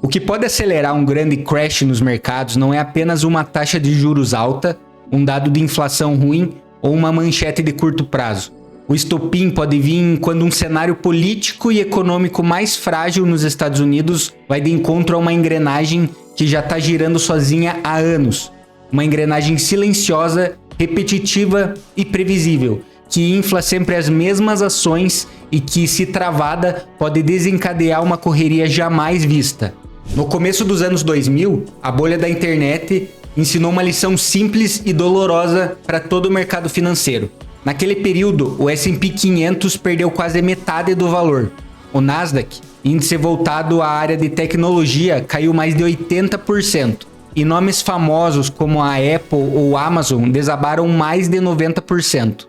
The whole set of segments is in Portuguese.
O que pode acelerar um grande crash nos mercados não é apenas uma taxa de juros alta, um dado de inflação ruim ou uma manchete de curto prazo. O estopim pode vir quando um cenário político e econômico mais frágil nos Estados Unidos vai de encontro a uma engrenagem que já está girando sozinha há anos. Uma engrenagem silenciosa, repetitiva e previsível, que infla sempre as mesmas ações e que, se travada, pode desencadear uma correria jamais vista. No começo dos anos 2000, a bolha da internet ensinou uma lição simples e dolorosa para todo o mercado financeiro. Naquele período, o S&P 500 perdeu quase metade do valor. O Nasdaq, índice voltado à área de tecnologia, caiu mais de 80%. E nomes famosos como a Apple ou Amazon desabaram mais de 90%.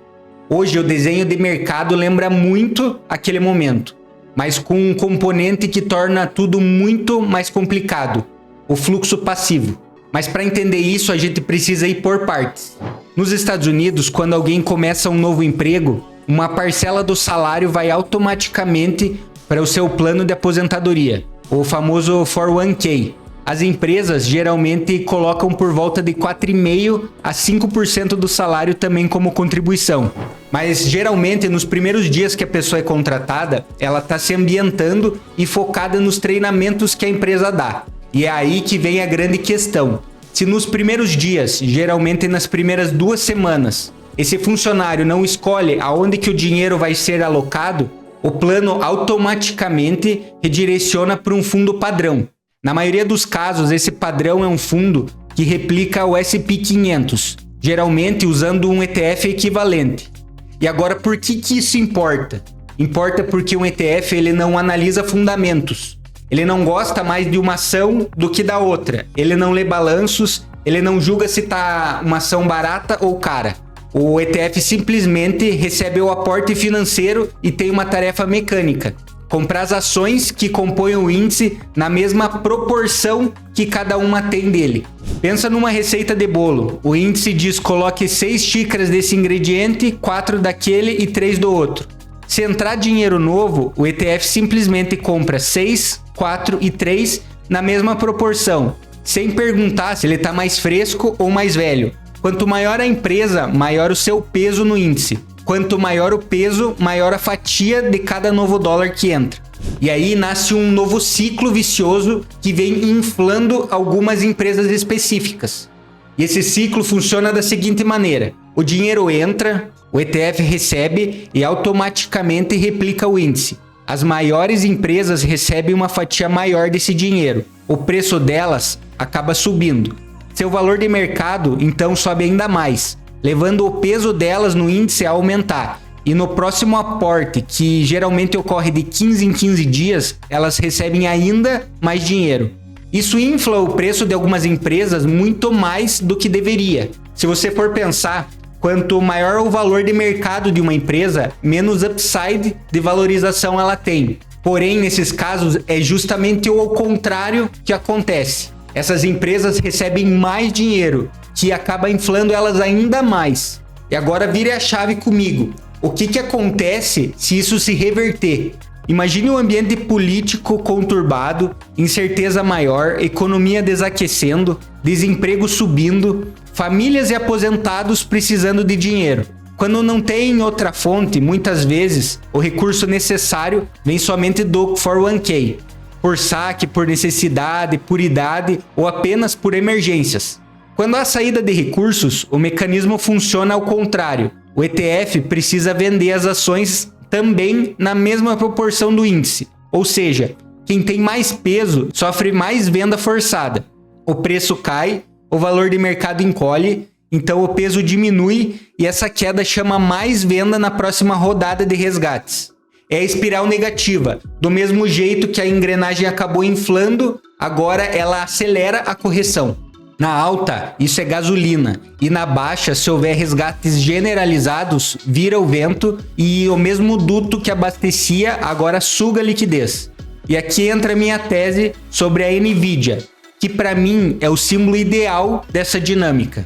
Hoje, o desenho de mercado lembra muito aquele momento, mas com um componente que torna tudo muito mais complicado: o fluxo passivo. Mas para entender isso, a gente precisa ir por partes. Nos Estados Unidos, quando alguém começa um novo emprego, uma parcela do salário vai automaticamente para o seu plano de aposentadoria, o famoso 401k. As empresas geralmente colocam por volta de 4,5% a 5% do salário também como contribuição. Mas geralmente nos primeiros dias que a pessoa é contratada, ela está se ambientando e focada nos treinamentos que a empresa dá. E é aí que vem a grande questão. Se nos primeiros dias, geralmente nas primeiras 2 semanas, esse funcionário não escolhe aonde que o dinheiro vai ser alocado, o plano automaticamente redireciona para um fundo padrão. Na maioria dos casos, esse padrão é um fundo que replica o S&P 500, geralmente usando um ETF equivalente. E agora, por que isso importa? Importa porque um ETF ele não analisa fundamentos. Ele não gosta mais de uma ação do que da outra. Ele não lê balanços, ele não julga se está uma ação barata ou cara. O ETF simplesmente recebe o aporte financeiro e tem uma tarefa mecânica: comprar as ações que compõem o índice na mesma proporção que cada uma tem dele. Pensa numa receita de bolo. O índice diz: coloque 6 xícaras desse ingrediente, 4 daquele e 3 do outro. Se entrar dinheiro novo, o ETF simplesmente compra 6, 4 e 3 na mesma proporção, sem perguntar se ele está mais fresco ou mais velho. Quanto maior a empresa, maior o seu peso no índice. Quanto maior o peso, maior a fatia de cada novo dólar que entra. E aí nasce um novo ciclo vicioso que vem inflando algumas empresas específicas. E esse ciclo funciona da seguinte maneira: o dinheiro entra, o ETF recebe e automaticamente replica o índice. As maiores empresas recebem uma fatia maior desse dinheiro. O preço delas acaba subindo. Seu valor de mercado então sobe ainda mais, levando o peso delas no índice a aumentar. E no próximo aporte, que geralmente ocorre de 15 em 15 dias, elas recebem ainda mais dinheiro. Isso infla o preço de algumas empresas muito mais do que deveria. Se você for pensar, quanto maior o valor de mercado de uma empresa, menos upside de valorização ela tem. Porém, nesses casos, é justamente o contrário que acontece. Essas empresas recebem mais dinheiro, que acaba inflando elas ainda mais. E agora vire a chave comigo. O que acontece se isso se reverter? Imagine um ambiente político conturbado, incerteza maior, economia desaquecendo, desemprego subindo, famílias e aposentados precisando de dinheiro. Quando não tem outra fonte, muitas vezes o recurso necessário vem somente do 401k, por saque, por necessidade, por idade ou apenas por emergências. Quando há saída de recursos, o mecanismo funciona ao contrário. O ETF precisa vender as ações também na mesma proporção do índice. Ou seja, quem tem mais peso sofre mais venda forçada. O preço cai, o valor de mercado encolhe, então o peso diminui e essa queda chama mais venda na próxima rodada de resgates. É a espiral negativa. Do mesmo jeito que a engrenagem acabou inflando, agora ela acelera a correção. Na alta, isso é gasolina, e na baixa, se houver resgates generalizados, vira o vento e o mesmo duto que abastecia agora suga a liquidez. E aqui entra a minha tese sobre a Nvidia, que para mim é o símbolo ideal dessa dinâmica.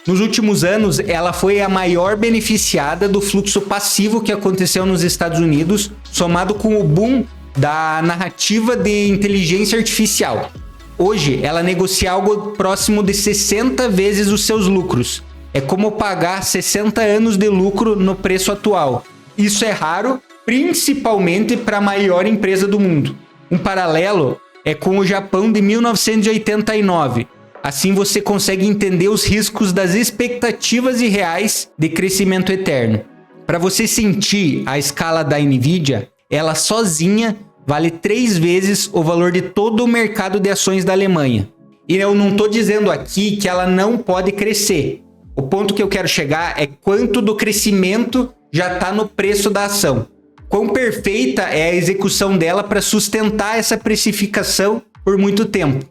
Nos últimos anos, ela foi a maior beneficiada do fluxo passivo que aconteceu nos Estados Unidos, somado com o boom da narrativa de inteligência artificial. Hoje, ela negocia algo próximo de 60 vezes os seus lucros. É como pagar 60 anos de lucro no preço atual. Isso é raro, principalmente para a maior empresa do mundo. Um paralelo é com o Japão de 1989. Assim você consegue entender os riscos das expectativas irreais de crescimento eterno. Para você sentir a escala da Nvidia, ela sozinha vale 3 vezes o valor de todo o mercado de ações da Alemanha. E eu não estou dizendo aqui que ela não pode crescer. O ponto que eu quero chegar é quanto do crescimento já está no preço da ação. Quão perfeita é a execução dela para sustentar essa precificação por muito tempo.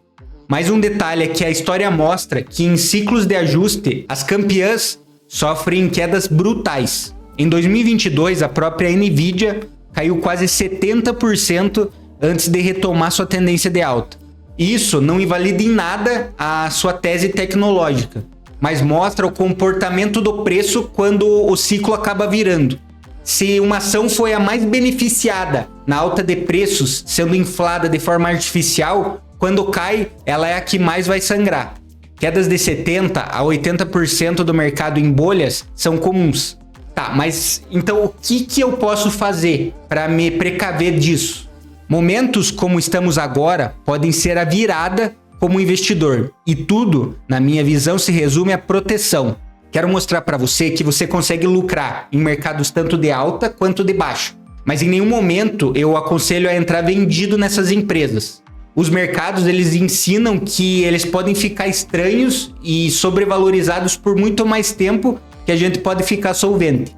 Mais um detalhe é que a história mostra que em ciclos de ajuste, as campeãs sofrem quedas brutais. Em 2022, a própria Nvidia caiu quase 70% antes de retomar sua tendência de alta. Isso não invalida em nada a sua tese tecnológica, mas mostra o comportamento do preço quando o ciclo acaba virando. Se uma ação foi a mais beneficiada na alta de preços, sendo inflada de forma artificial, quando cai, ela é a que mais vai sangrar. Quedas de 70% a 80% do mercado em bolhas são comuns. Tá, mas então o que eu posso fazer para me precaver disso? Momentos como estamos agora podem ser a virada como investidor. E tudo, na minha visão, se resume à proteção. Quero mostrar para você que você consegue lucrar em mercados tanto de alta quanto de baixa. Mas em nenhum momento eu aconselho a entrar vendido nessas empresas. Os mercados, eles ensinam que eles podem ficar estranhos e sobrevalorizados por muito mais tempo que a gente pode ficar solvente.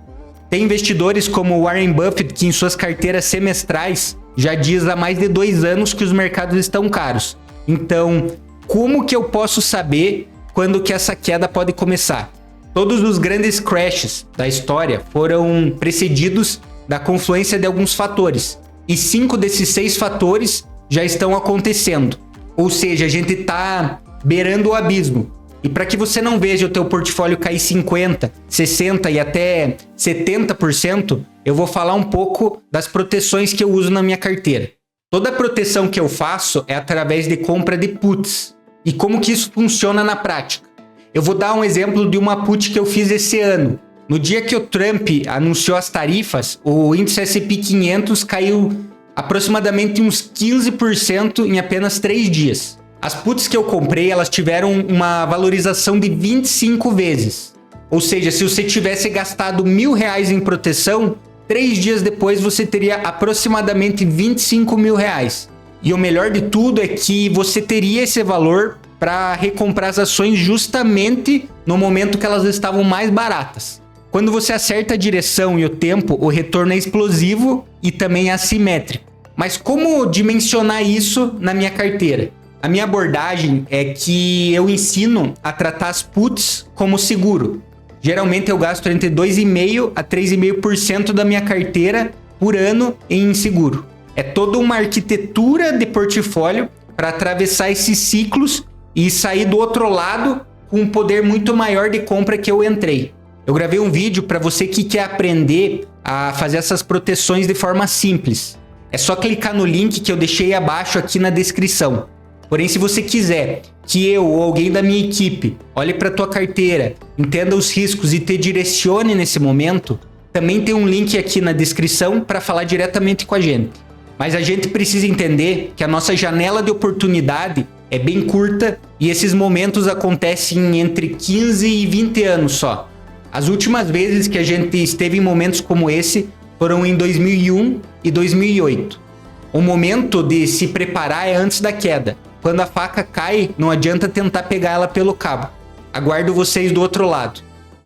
Tem investidores como Warren Buffett que em suas carteiras semestrais já diz há mais de 2 anos que os mercados estão caros. Então, como que eu posso saber quando que essa queda pode começar? Todos os grandes crashes da história foram precedidos da confluência de alguns fatores. E 5 desses 6 fatores já estão acontecendo. Ou seja, a gente está beirando o abismo. E para que você não veja o teu portfólio cair 50%, 60% e até 70%, eu vou falar um pouco das proteções que eu uso na minha carteira. Toda a proteção que eu faço é através de compra de puts. E como que isso funciona na prática? Eu vou dar um exemplo de uma put que eu fiz esse ano. No dia que o Trump anunciou as tarifas, o índice S&P 500 caiu aproximadamente uns 15% em apenas 3 dias. As puts que eu comprei, elas tiveram uma valorização de 25 vezes. Ou seja, se você tivesse gastado R$1.000 em proteção, 3 dias depois você teria aproximadamente R$25.000. E o melhor de tudo é que você teria esse valor para recomprar as ações justamente no momento que elas estavam mais baratas. Quando você acerta a direção e o tempo, o retorno é explosivo e também assimétrico. Mas como dimensionar isso na minha carteira? A minha abordagem é que eu ensino a tratar as puts como seguro. Geralmente eu gasto entre 2,5% a 3,5% da minha carteira por ano em seguro. É toda uma arquitetura de portfólio para atravessar esses ciclos e sair do outro lado com um poder muito maior de compra que eu entrei. Eu gravei um vídeo para você que quer aprender a fazer essas proteções de forma simples. É só clicar no link que eu deixei abaixo aqui na descrição. Porém, se você quiser que eu ou alguém da minha equipe olhe para a tua carteira, entenda os riscos e te direcione nesse momento, também tem um link aqui na descrição para falar diretamente com a gente. Mas a gente precisa entender que a nossa janela de oportunidade é bem curta e esses momentos acontecem entre 15 e 20 anos só. As últimas vezes que a gente esteve em momentos como esse foram em 2001 e 2008. O momento de se preparar é antes da queda. Quando a faca cai, não adianta tentar pegar ela pelo cabo. Aguardo vocês do outro lado.